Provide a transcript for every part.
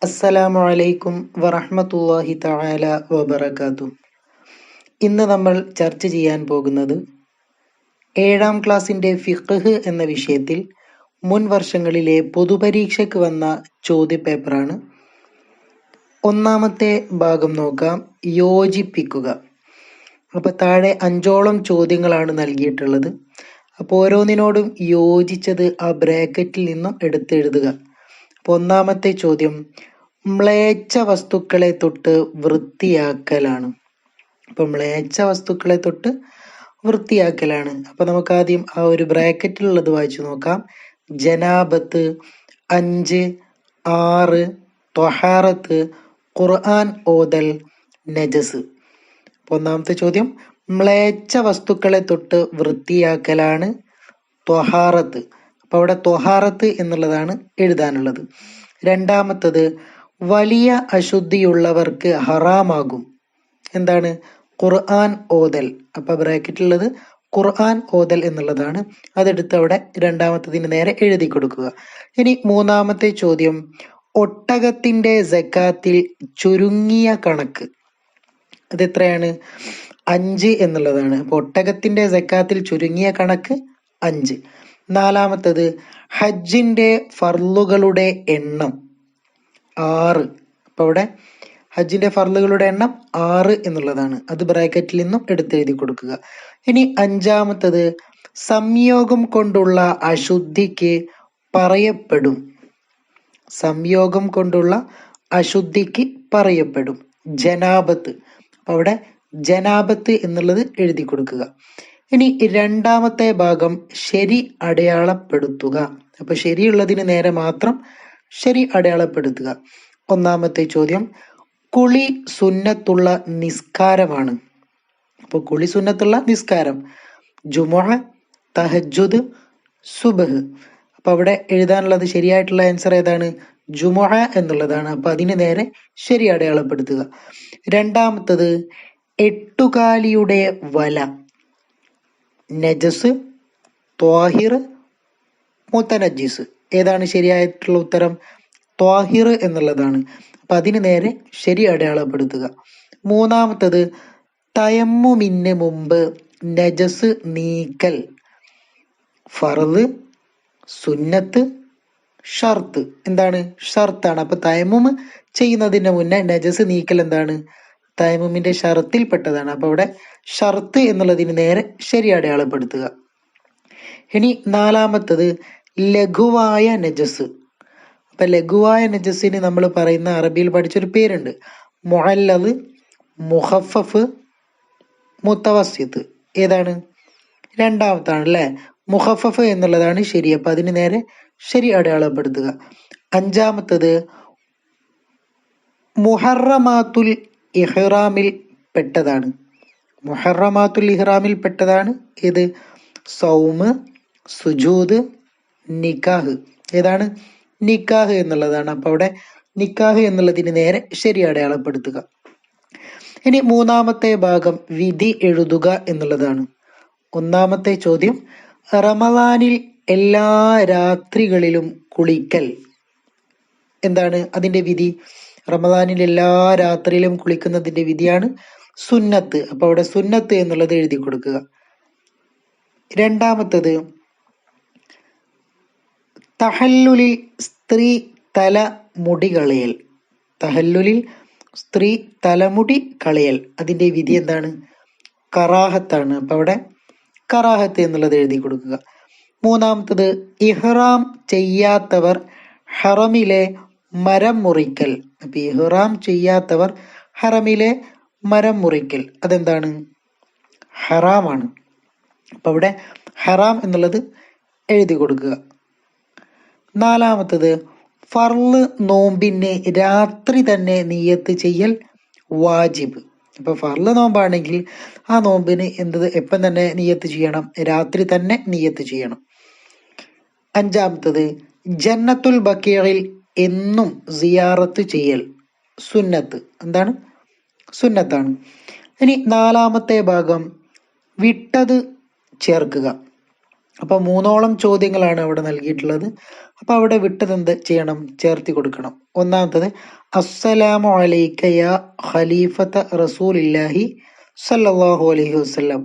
അസ്സലാമു അലൈക്കും വറഹ്മത്തുള്ളാഹി തആല വബറകാതുഹു. ഇന്ന് നമ്മൾ ചർച്ച ചെയ്യാൻ പോകുന്നത് 7ാം ക്ലാസ്സിന്റെ ഫിഖ്ഹ് എന്ന വിഷയത്തിൽ മുൻ വർഷങ്ങളിലെ പൊതുപരീക്ഷയ്ക്ക് വന്ന ചോദ്യപേപ്പറാണ്. ഒന്നാമത്തെ ഭാഗം നോക്കാം, യോജിപ്പിക്കുക. അപ്പോൾ താഴെ 5ഓളം ചോദ്യങ്ങളാണ് നൽകിയിട്ടുള്ളത്. അപ്പോൾ ഓരോന്നിനോടും യോജിച്ചത് ആ ബ്രാക്കറ്റിൽ നിന്നും എടുത്തെഴുതുക. അപ്പോൾ ഒന്നാമത്തെ ചോദ്യം, മ്ലേച്ഛ വസ്തുക്കളെ തൊട്ട് വൃത്തിയാക്കലാണ്. അപ്പൊ മ്ലേച്ഛ വസ്തുക്കളെ തൊട്ട് വൃത്തിയാക്കലാണ്. അപ്പൊ നമുക്ക് ആദ്യം ആ ഒരു ബ്രാക്കറ്റിലുള്ളത് വായിച്ചു നോക്കാം. ജനാബത്ത്, 5, 6, ത്വഹാറത്ത്, ഖുർആൻ ഓതൽ, നജസ്. അപ്പൊ ഒന്നാമത്തെ ചോദ്യം, മ്ലേച്ഛ വസ്തുക്കളെ തൊട്ട് വൃത്തിയാക്കലാണ് ത്വഹാറത്ത്. അപ്പൊ അവിടെ ത്വഹാറത്ത് എന്നുള്ളതാണ് എഴുതാനുള്ളത്. രണ്ടാമത്തത്, വലിയ അശുദ്ധിയുള്ളവർക്ക് ഹറാമാകും. എന്താണ്? ഖുർആൻ ഓതൽ. അപ്പൊ ബ്രാക്കറ്റിലുള്ളത് ഖുർആൻ ഓതൽ എന്നുള്ളതാണ്. അതെടുത്ത് അവിടെ രണ്ടാമത്തതിന് നേരെ എഴുതി കൊടുക്കുക. ഇനി മൂന്നാമത്തെ ചോദ്യം, ഒട്ടകത്തിന്റെ സക്കാത്തിൽ ചുരുങ്ങിയ കണക്ക് അതെത്രയാണ്? 5 എന്നുള്ളതാണ്. അപ്പൊ ഒട്ടകത്തിന്റെ സക്കാത്തിൽ ചുരുങ്ങിയ കണക്ക് 5. നാലാമത്തത്, ഹജ്ജിന്റെ ഫർളുകളുടെ എണ്ണം 6. അപ്പൊ അവിടെ ഹജ്ജിന്റെ ഫർളുകളുടെ എണ്ണം 6 എന്നുള്ളതാണ്. അത് ബ്രാക്കറ്റിൽ നിന്നും എടുത്തെഴുതി കൊടുക്കുക. ഇനി അഞ്ചാമത്തത്, സംയോഗം കൊണ്ടുള്ള അശുദ്ധിക്ക് പറയപ്പെടും. സംയോഗം കൊണ്ടുള്ള അശുദ്ധിക്ക് പറയപ്പെടും ജനാബത്ത്. അപ്പൊ അവിടെ ജനാബത്ത് എന്നുള്ളത് എഴുതി കൊടുക്കുക. ഇനി രണ്ടാമത്തെ ഭാഗം, ശരി അടയാളപ്പെടുത്തുക. അപ്പൊ ശരിയുള്ളതിന് നേരെ മാത്രം ശരി അടയാളപ്പെടുത്തുക. ഒന്നാമത്തെ ചോദ്യം, കുളി സുന്നത്തുള്ള നിസ്കാരമാണ്. അപ്പൊ കുളി സുന്നത്തുള്ള നിസ്കാരം ജുമുഅ, തഹജ്ജുദ്, സുബ്ഹ്. അപ്പൊ അവിടെ എഴുതാനുള്ളത് ശരിയായിട്ടുള്ള ആൻസർ ഏതാണ്? ജുമുഅ എന്നുള്ളതാണ്. അപ്പൊ അതിന് നേരെ ശരി അടയാളപ്പെടുത്തുക. രണ്ടാമത്തത്, എട്ടുകാലിയുടെ വല നജസ്, ത്വാഹിർ, മുത്തനജിസ്. ഏതാണ് ശരിയായിട്ടുള്ള ഉത്തരം? ത്വാഹിർ എന്നുള്ളതാണ്. അപ്പൊ അതിന് നേരെ ശരി അടയാളപ്പെടുത്തുക. മൂന്നാമത്തത്, തയമ്മുമിന് മുമ്പ് നജസ് നീക്കൽ ഫർള്, സുന്നത്ത്, ഷർത്ത്. എന്താണ്? ഷർത്താണ്. അപ്പൊ തയമ്മും ചെയ്യുന്നതിന് മുന്നേ നജസ് നീക്കൽ എന്താണ്? തയമ്മുമിന്റെ ഷർത്തിൽ പെട്ടതാണ്. അപ്പൊ അവിടെ ഷർത്ത് എന്നുള്ളതിന് നേരെ ശരി അടയാളപ്പെടുത്തുക. ഇനി നാലാമത്തത്, ലഘുവായ നജസ്. അപ്പൊ ലഘുവായ നജസിന് നമ്മൾ പറയുന്ന അറബിയിൽ പഠിച്ചൊരു പേരുണ്ട്, മുഅല്ലദ്, മുഖഫഫ്, മുത്തവസ്സിത്ത്. ഏതാണ്? രണ്ടാമത്താണ് അല്ലെ, മുഖഫഫ് എന്നുള്ളതാണ് ശരി. അപ്പൊ അതിന് നേരെ ശരി അടയാളപ്പെടുത്തുക. അഞ്ചാമത്തത്, മുഹറമാത്തുൽ ഇഹ്റാമിൽ പെട്ടതാണ്. മുഹറമാത്തുൽ ഇഹ്റാമിൽ പെട്ടതാണ് ഏത്? സൗമ്, സുജൂദ്, നിക്കാഹ്. ഏതാണ്? നിക്കാഹ് എന്നുള്ളതാണ്. അപ്പൊ അവിടെ നിക്കാഹ് എന്നുള്ളതിന് നേരെ ശരി അടയാളപ്പെടുത്തുക. ഇനി മൂന്നാമത്തെ ഭാഗം, വിധി എഴുതുക എന്നുള്ളതാണ്. ഒന്നാമത്തെ ചോദ്യം, റമദാനിൽ എല്ലാ രാത്രികളിലും കുളിക്കൽ. എന്താണ് അതിന്റെ വിധി? റമദാനിൽ എല്ലാ രാത്രിയിലും കുളിക്കുന്നതിന്റെ വിധിയാണ് സുന്നത്ത്. അപ്പൊ അവിടെ സുന്നത്ത് എന്നുള്ളത് എഴുതി കൊടുക്കുക. രണ്ടാമത്തത്, തഹല്ലുലിൽ സ്ത്രീ തല മുടി കളയൽ. തഹല്ലുലിൽ സ്ത്രീ തലമുടി കളയൽ അതിന്റെ വിധി എന്താണ്? കറാഹത്താണ്. അപ്പൊ അവിടെ കറാഹത്ത് എന്നുള്ളത് എഴുതി കൊടുക്കുക. മൂന്നാമത്തത്, ഇഹ്റാം ചെയ്യാത്തവർ ഹറമിലെ മരം മുറിക്കൽ. അപ്പൊ ഇഹ്റാം ചെയ്യാത്തവർ ഹറമിലെ മരം മുറിക്കൽ അതെന്താണ്? ഹറാമാണ്. അപ്പൊ അവിടെ ഹറാം എന്നുള്ളത് എഴുതി കൊടുക്കുക. നാലാമത്തത്, ഫർള് നോമ്പിന് രാത്രി തന്നെ നിയ്യത്ത് ചെയ്യൽ വാജിബ്. അപ്പൊ ഫർള് നോമ്പാണെങ്കിൽ ആ നോമ്പിന് എപ്പം തന്നെ നിയ്യത്ത് ചെയ്യണം? രാത്രി തന്നെ നിയ്യത്ത് ചെയ്യണം. അഞ്ചാമത്തത്, ജന്നത്തുൽ ബഖീഇൽ എന്നും സിയാറത്ത് ചെയ്യൽ സുന്നത്ത്. എന്താണ്? സുന്നത്താണ്. ഇനി നാലാമത്തെ ഭാഗം, വിട്ടത് ചേർക്കുക. അപ്പൊ 3ഓളം ചോദ്യങ്ങളാണ് അവിടെ നൽകിയിട്ടുള്ളത്. അപ്പൊ അവിടെ വിട്ടത് എന്ത് ചെയ്യണം? ചേർത്തി കൊടുക്കണം. ഒന്നാമത്തത് അസ്സലാമു അലൈക യാ ഖലീഫത റസൂലില്ലാഹി സല്ലല്ലാഹു അലൈഹി വസല്ലം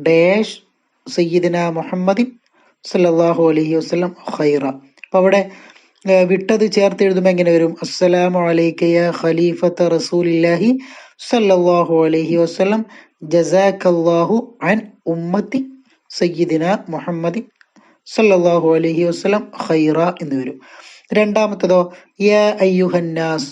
ഡാഷ് സയ്യിദിന മുഹമ്മദിൻ സല്ലല്ലാഹു അലൈഹി വസല്ലം ഖൈറ. അപ്പൊ അവിടെ വിട്ടത് ചേർത്ത് എഴുതുമ്പോൾ എങ്ങനെ വരും? അസ്സലാമു അലൈക യാ ഖലീഫത റസൂലില്ലാഹി സല്ലല്ലാഹു അലൈഹി വസല്ലം ജസാക്കല്ലാഹു അൻ ഉമ്മത്തി സയ്യിദിന മുഹമ്മദിൻ സല്ലല്ലാഹു അലൈഹി വസല്ലം ഖൈറ എന്ന് വരും. രണ്ടാമത്തതോ യാ അയ്യുഹന്നാസ്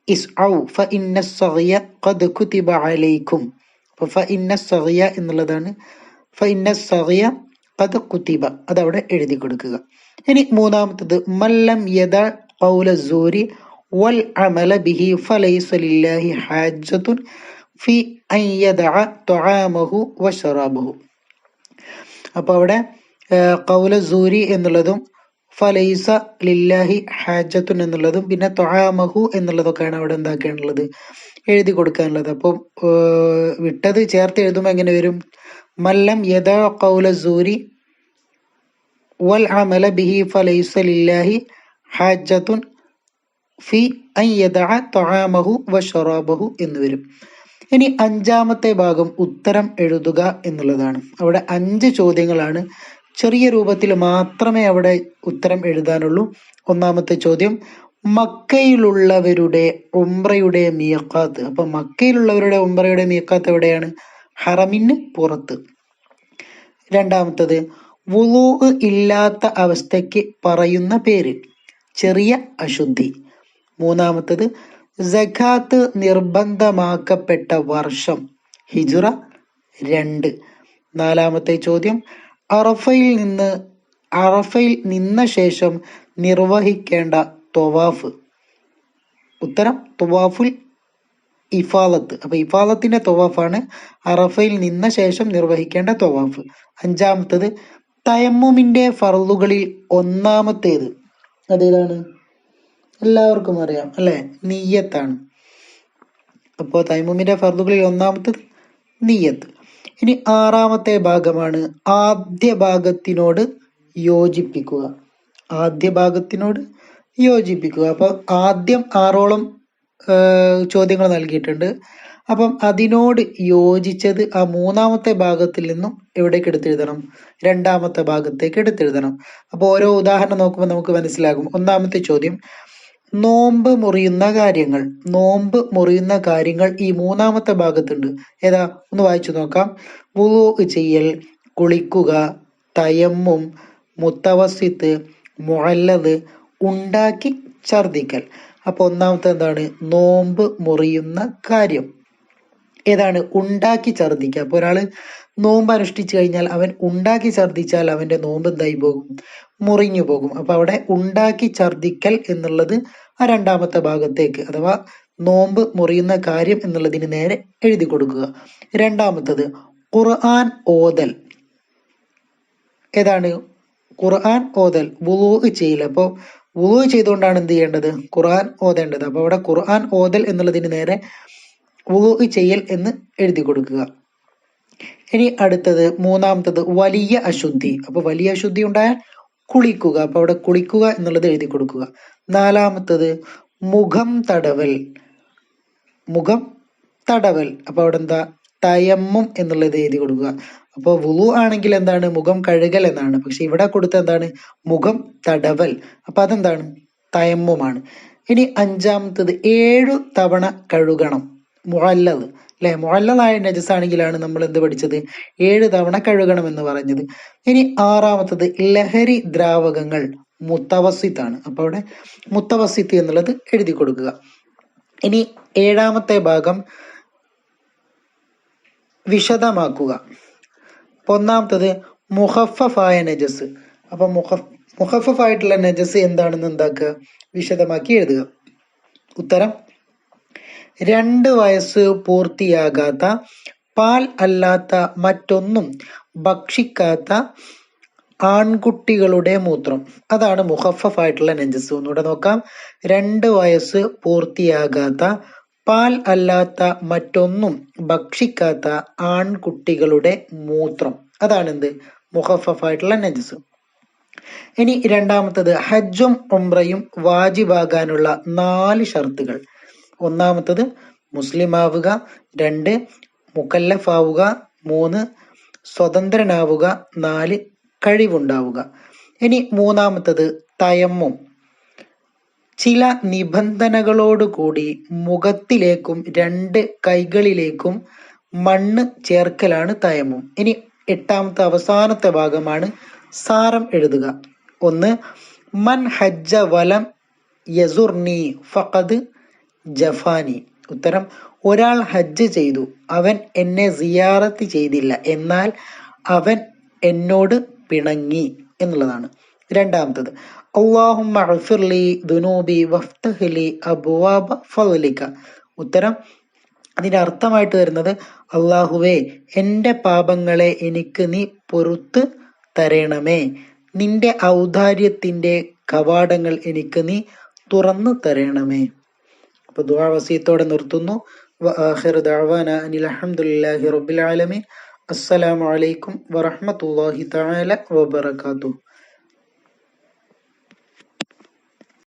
ഇസ്ഔ ഫഇന്ന സഗിയ ഖദ് കുതിബ അലൈക്കും. അപ്പൊ ഫഇന്ന സഗിയ എന്നുള്ളതാണ്. ഫഇന്ന സഗിയ ഖദ് കുതിബ അതവിടെ എഴുതി കൊടുക്കുക. ഇനി മൂന്നാമത്തത് മല്ലം യദ ഖൗല സൂരി വൽ അമല ബിഹി ഫലൈസ ലില്ലാഹി ഹാജത്തുൻ ഫി അൻ യദഅ തുആമഹു വശറാബഹു. അപ്പൊ അവിടെ ഖൗല സൂരി എന്നുള്ളതും ഫലൈസ ലില്ലാഹി ഹാജത്തുൻ എന്നുള്ളതും പിന്നെ തുആമഹു എന്നുള്ളതൊക്കെയാണ് അവിടെ എന്താക്കാനുള്ളത്? എഴുതി കൊടുക്കാനുള്ളത്. അപ്പം വിട്ടത് ചേർത്ത് എഴുതുമ്പോൾ എങ്ങനെ വരും? മല്ലം യദ ഖൗല സൂരി വൽ അമല ബിഹി ഫലൈസ ലില്ലാഹി ഹാജത്തുൻ ഫി അൻ യദഅ തുആമഹു വശറാബഹു എന്ന് വരും. ഇനി അഞ്ചാമത്തെ ഭാഗം ഉത്തരം എഴുതുക എന്നുള്ളതാണ്. അവിടെ 5 ചോദ്യങ്ങളാണ്. ചെറിയ രൂപത്തിൽ മാത്രമേ അവിടെ ഉത്തരം എഴുതാനുള്ളൂ. ഒന്നാമത്തെ ചോദ്യം മക്കയിലുള്ളവരുടെ ഉംറയുടെ മീഖാത്ത്. അപ്പൊ മക്കയിലുള്ളവരുടെ ഉംറയുടെ മീഖാത്ത് എവിടെയാണ്? ഹറമിന് പുറത്ത്. രണ്ടാമത്തത് വുളൂ ഇല്ലാത്ത അവസ്ഥയ്ക്ക് പറയുന്ന പേര്, ചെറിയ അശുദ്ധി. മൂന്നാമത്തത് സകാത്ത് നിർബന്ധമാക്കപ്പെട്ട വർഷം, ഹിജ്റ 2. നാലാമത്തെ ചോദ്യം അറഫയിൽ നിന്ന ശേഷം നിർവഹിക്കേണ്ട ത്വവാഫ്. ഉത്തരം ത്വവാഫുൽ ഇഫാലത്ത്. അപ്പൊ ഇഫാലത്തിന്റെ ത്വവാഫാണ് അറഫയിൽ നിന്ന ശേഷം നിർവഹിക്കേണ്ട ത്വവാഫ്. അഞ്ചാമത്തത് തയമ്മുമിന്റെ ഫർളുകളിൽ ഒന്നാമത്തേത് അതേതാണ്? എല്ലാവർക്കും അറിയാം അല്ലെ? നിയ്യത്താണ്. അപ്പോൾ തയമ്മുമിന്റെ ഫർളുകളിൽ ഒന്നാമത്തത് നിയ്യത്ത്. ഇനി ആറാമത്തെ ഭാഗമാണ് ആദ്യ ഭാഗത്തിനോട് യോജിപ്പിക്കുക. ആദ്യ ഭാഗത്തിനോട് യോജിപ്പിക്കുക. അപ്പൊ ആദ്യം 6ഓളം ചോദ്യങ്ങൾ നൽകിയിട്ടുണ്ട്. അപ്പം അതിനോട് യോജിച്ചത് ആ മൂന്നാമത്തെ ഭാഗത്തിൽ നിന്നും എവിടേക്ക് എടുത്തെഴുതണം? രണ്ടാമത്തെ ഭാഗത്തേക്ക് എടുത്തെഴുതണം. അപ്പോൾ ഓരോ ഉദാഹരണം നോക്കുമ്പോൾ നമുക്ക് മനസ്സിലാകും. ഒന്നാമത്തെ ചോദ്യം നോമ്പ് മുറിയുന്ന കാര്യങ്ങൾ. നോമ്പ് മുറിയുന്ന കാര്യങ്ങൾ ഈ മൂന്നാമത്തെ ഭാഗത്തുണ്ട്. ഏതാ? ഒന്ന് വായിച്ചു നോക്കാം. വുളൂ ചെയ്യൽ, കുളിക്കുക, തയമ്മും, മുത്തവസ്സിത്ത്, മുഅല്ലദ്, ഉണ്ടാക്കി ഛർദിക്കൽ. അപ്പൊ ഒന്നാമത്തെ എന്താണ്? നോമ്പ് മുറിയുന്ന കാര്യം. ഏതാണ്? ഉണ്ടാക്കി ഛർദിക്കുക. അപ്പൊ ഒരാള് നോമ്പ് അനുഷ്ഠിച്ചു കഴിഞ്ഞാൽ അവൻ ഉണ്ടാക്കി ഛർദിച്ചാൽ അവന്റെ നോമ്പ് എന്തായി പോകും? മുറിഞ്ഞു പോകും. അപ്പൊ അവിടെ ഉണ്ടാക്കി ഛർദിക്കൽ എന്നുള്ളത് ആ രണ്ടാമത്തെ ഭാഗത്തേക്ക് അഥവാ നോമ്പ് മുറിയുന്ന കാര്യം എന്നുള്ളതിന് നേരെ എഴുതി കൊടുക്കുക. രണ്ടാമത്തത് ഖുർആൻ ഓതൽ. ഏതാണ്? ഖുർആൻ ഓതൽ. വുളൂ ചെയ്യില്ല. അപ്പോൾ വുളൂ ചെയ്തുകൊണ്ടാണ് എന്ത് ചെയ്യേണ്ടത്? ഖുർആൻ ഓതേണ്ടത്. അപ്പൊ അവിടെ ഖുർആൻ ഓതൽ എന്നുള്ളതിന് നേരെ വുളൂ ചെയ്യൽ എന്ന് എഴുതി കൊടുക്കുക. ഇനി അടുത്തത് മൂന്നാമത്തത് വലിയ അശുദ്ധി. അപ്പൊ വലിയ അശുദ്ധി ഉണ്ടായാൽ കുളിക്കുക. അപ്പൊ അവിടെ കുളിക്കുക എന്നുള്ളത് എഴുതി കൊടുക്കുക. നാലാമത്തത് മുഖം തടവൽ. മുഖം തടവൽ. അപ്പൊ അവിടെ എന്താ? തയമ്മും എന്നുള്ളത് എഴുതി കൊടുക്കുക. അപ്പോൾ വുളു ആണെങ്കിൽ എന്താണ്? മുഖം കഴുകൽ എന്നാണ്. പക്ഷെ ഇവിടെ കൊടുത്ത എന്താണ്? മുഖം തടവൽ. അപ്പൊ അതെന്താണ്? തയമ്മുമാണ്. ഇനി അഞ്ചാമത്തത് 7 തവണ കഴുകണം. മുഅല്ലദ് അല്ലെ? മുഅല്ലദായ നജസാണെങ്കിലാണ് നമ്മൾ എന്ത് പഠിച്ചത്? 7 തവണ കഴുകണം എന്ന് പറഞ്ഞത്. ഇനി ആറാമത്തത് ലഹരി ദ്രാവകങ്ങൾ. മുത്തവസ്സിത്താണ്. അപ്പൊ അവിടെ മുത്തവസ്സിത്ത് എന്നുള്ളത് എഴുതി കൊടുക്കുക. ഇനി ഏഴാമത്തെ ഭാഗം വിശദമാക്കുക. ഒന്നാമത്തത് മുഖഫഫായ നജസ്. അപ്പൊ മുഖഫഫായിട്ടുള്ള നജസ് എന്താണെന്ന് എന്താക്കുക? വിശദമാക്കി എഴുതുക. ഉത്തരം 2 വയസ്സ് പൂർത്തിയാകാത്ത, പാൽ അല്ലാത്ത മറ്റൊന്നും ഭക്ഷിക്കാത്ത ആൺകുട്ടികളുടെ മൂത്രം. അതാണ് മുഖഫഫായിട്ടുള്ള നജസ്. ഒന്നുകൂടെ നോക്കാം. 2 വയസ്സ് പൂർത്തിയാകാത്ത, പാൽ അല്ലാത്ത മറ്റൊന്നും ഭക്ഷിക്കാത്ത ആൺകുട്ടികളുടെ മൂത്രം. അതാണ് എന്ത്? മുഖഫഫായിട്ടുള്ള നജസ്. ഇനി രണ്ടാമത്തത് ഹജ്ജും ഉംറയും വാജിബാകാനുള്ള 4 ഷർത്തുകൾ. ഒന്നാമത്തത് മുസ്ലിമാവുക, 2 മുക്കല്ലഫാവുക, 3 സ്വതന്ത്രനാവുക, 4 കഴിവുണ്ടാവുക. ഇനി മൂന്നാമത്തത് തയമ്മും. ചില നിബന്ധനകളോടുകൂടി മുഖത്തിലേക്കും 2 കൈകളിലേക്കും മണ്ണ് ചേർക്കലാണ് തയമ്മും. ഇനി എട്ടാമത്തെ അവസാനത്തെ ഭാഗമാണ് സാരം എഴുതുക. 1 മൻ ഹജ്ജ വലം യസുർനി ഫഖദ് ജഫാനി. ഉത്തരം, ഒരാൾ ഹജ്ജ് ചെയ്തു, അവൻ എന്നെ സിയാറത്ത് ചെയ്തില്ല, എന്നാൽ അവൻ എന്നോട് പിണങ്ങി എന്നുള്ളതാണ്. രണ്ടാമത്തത് അല്ലാഹുമ്മ അഗ്ഫിർലി ദുനൂബി വഫ്തഹ് ലി അബ്വാബ ഫദ്ലിക. ഉത്തരം, അതിന്റെ അർത്ഥമായിട്ട് വരുന്നത് അള്ളാഹുവേ, എൻ്റെ പാപങ്ങളെ എനിക്ക് നീ പൊറുത്ത് തരണമേ, നിന്റെ ഔദാര്യത്തിന്റെ കവാടങ്ങൾ എനിക്ക് നീ തുറന്നു തരണമേ. അപ്പൊ ദുആ വസിയത്തോടെ നിർത്തുന്നു. വആഖിറു ദഅവാന അനിൽ ഹംദുലില്ലാഹി റബ്ബിൽ ആലമീൻ. അസ്സലാമു അലൈക്കും വറഹ്മത്തുള്ളാഹി തആല വബറകാതുഹു.